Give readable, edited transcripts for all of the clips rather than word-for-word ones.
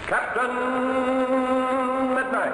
Captain Midnight.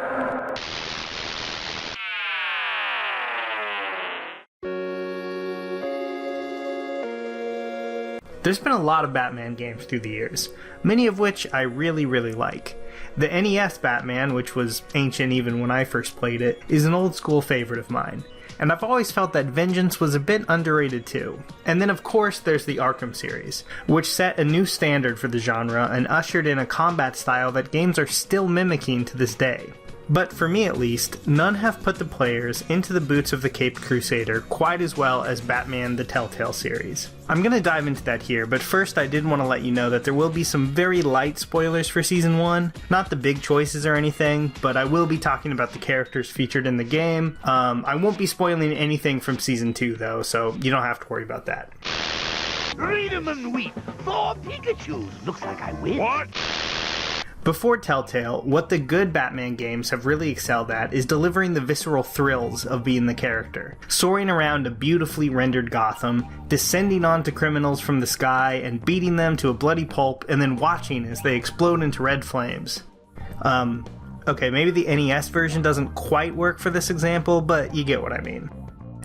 There's been a lot of Batman games through the years, many of which I really like. The NES Batman, which was ancient even when I first played it, is an old school favorite of mine, and I've always felt that Vengeance was a bit underrated too. And then of course there's the Arkham series, which set a new standard for the genre and ushered in a combat style that games are still mimicking to this day. But for me at least, none have put the players into the boots of the Caped Crusader quite as well as Batman the Telltale series. I'm gonna dive into that here, but first I did want to let you know that there will be some very light spoilers for Season 1, not the big choices or anything, but I will be talking about the characters featured in the game. I won't be spoiling anything from Season 2 though, so you don't have to worry about that. Read 'em and weep. 4 Pikachus. Looks like I win. What? Before Telltale, what the good Batman games have really excelled at is delivering the visceral thrills of being the character. Soaring around a beautifully rendered Gotham, descending onto criminals from the sky and beating them to a bloody pulp, and then watching as they explode into red flames. Okay, maybe the NES version doesn't quite work for this example, but you get what I mean.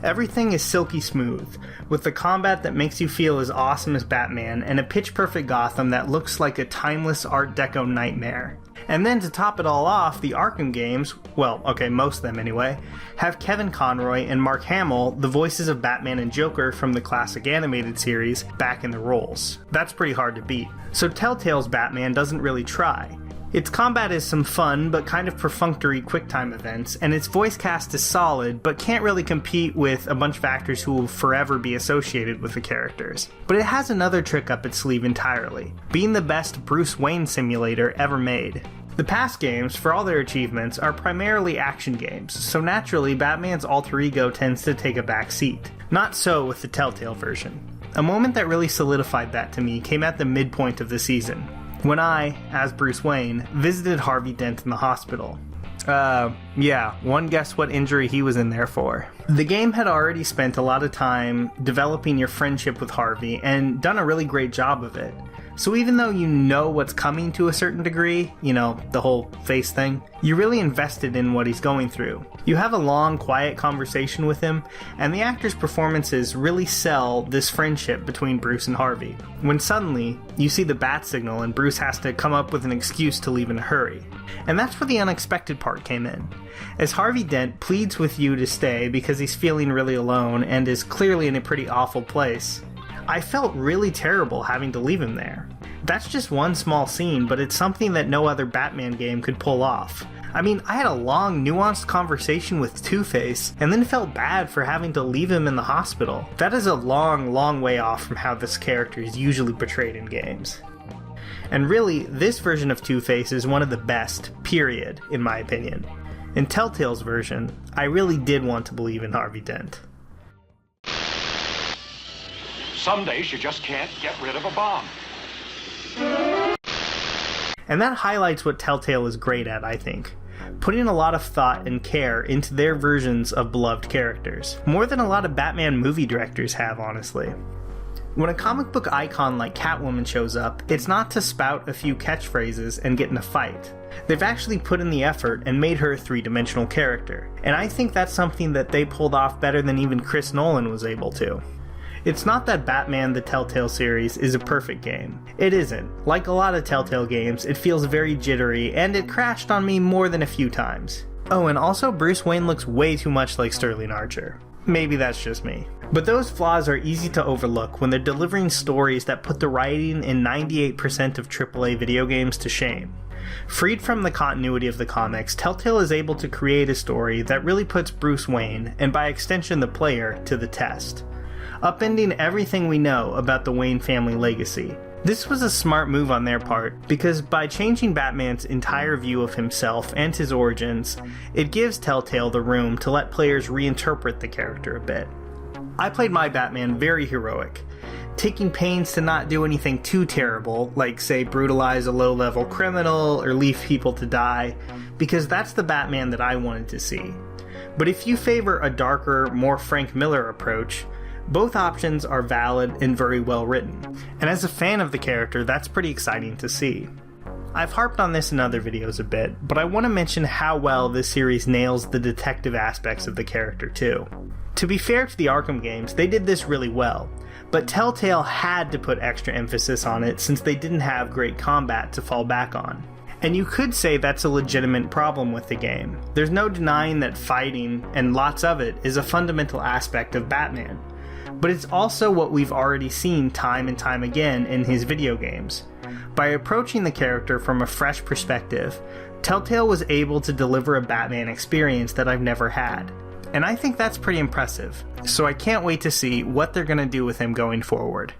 Everything is silky smooth, with the combat that makes you feel as awesome as Batman, and a pitch-perfect Gotham that looks like a timeless Art Deco nightmare. And then to top it all off, the Arkham games, well, okay, most of them anyway, have Kevin Conroy and Mark Hamill, the voices of Batman and Joker from the classic animated series, back in the roles. That's pretty hard to beat. So Telltale's Batman doesn't really try. Its combat is some fun, but kind of perfunctory QuickTime events, and its voice cast is solid, but can't really compete with a bunch of actors who will forever be associated with the characters. But it has another trick up its sleeve entirely, being the best Bruce Wayne simulator ever made. The past games, for all their achievements, are primarily action games, so naturally Batman's alter ego tends to take a back seat. Not so with the Telltale version. A moment that really solidified that to me came at the midpoint of the season, when I, as Bruce Wayne, visited Harvey Dent in the hospital. Yeah, one guess what injury he was in there for. The game had already spent a lot of time developing your friendship with Harvey and done a really great job of it. So even though you know what's coming to a certain degree, you know, the whole face thing, you're really invested in what he's going through. You have a long, quiet conversation with him, and the actors' performances really sell this friendship between Bruce and Harvey. When suddenly, you see the bat signal and Bruce has to come up with an excuse to leave in a hurry. And that's where the unexpected part came in. As Harvey Dent pleads with you to stay because he's feeling really alone and is clearly in a pretty awful place, I felt really terrible having to leave him there. That's just one small scene, but it's something that no other Batman game could pull off. I mean, I had a long, nuanced conversation with Two-Face, and then felt bad for having to leave him in the hospital. That is a long way off from how this character is usually portrayed in games. And really, this version of Two-Face is one of the best, period, in my opinion. In Telltale's version, I really did want to believe in Harvey Dent. Some days you just can't get rid of a bomb. And that highlights what Telltale is great at, I think. Putting a lot of thought and care into their versions of beloved characters. More than a lot of Batman movie directors have, honestly. When a comic book icon like Catwoman shows up, it's not to spout a few catchphrases and get in a fight. They've actually put in the effort and made her a three-dimensional character. And I think that's something that they pulled off better than even Chris Nolan was able to. It's not that Batman the Telltale series is a perfect game. It isn't. Like a lot of Telltale games, it feels very jittery, and it crashed on me more than a few times. Oh, and also Bruce Wayne looks way too much like Sterling Archer. Maybe that's just me. But those flaws are easy to overlook when they're delivering stories that put the writing in 98% of AAA video games to shame. Freed from the continuity of the comics, Telltale is able to create a story that really puts Bruce Wayne, and by extension the player, to the test, upending everything we know about the Wayne family legacy. This was a smart move on their part, because by changing Batman's entire view of himself and his origins, it gives Telltale the room to let players reinterpret the character a bit. I played my Batman very heroic, taking pains to not do anything too terrible, like say brutalize a low-level criminal or leave people to die, because that's the Batman that I wanted to see. But if you favor a darker, more Frank Miller approach, both options are valid and very well written, and as a fan of the character, that's pretty exciting to see. I've harped on this in other videos a bit, but I want to mention how well this series nails the detective aspects of the character too. To be fair to the Arkham games, they did this really well, but Telltale had to put extra emphasis on it since they didn't have great combat to fall back on. And you could say that's a legitimate problem with the game. There's no denying that fighting, and lots of it, is a fundamental aspect of Batman. But it's also what we've already seen time and time again in his video games. By approaching the character from a fresh perspective, Telltale was able to deliver a Batman experience that I've never had. And I think that's pretty impressive, so I can't wait to see what they're going to do with him going forward.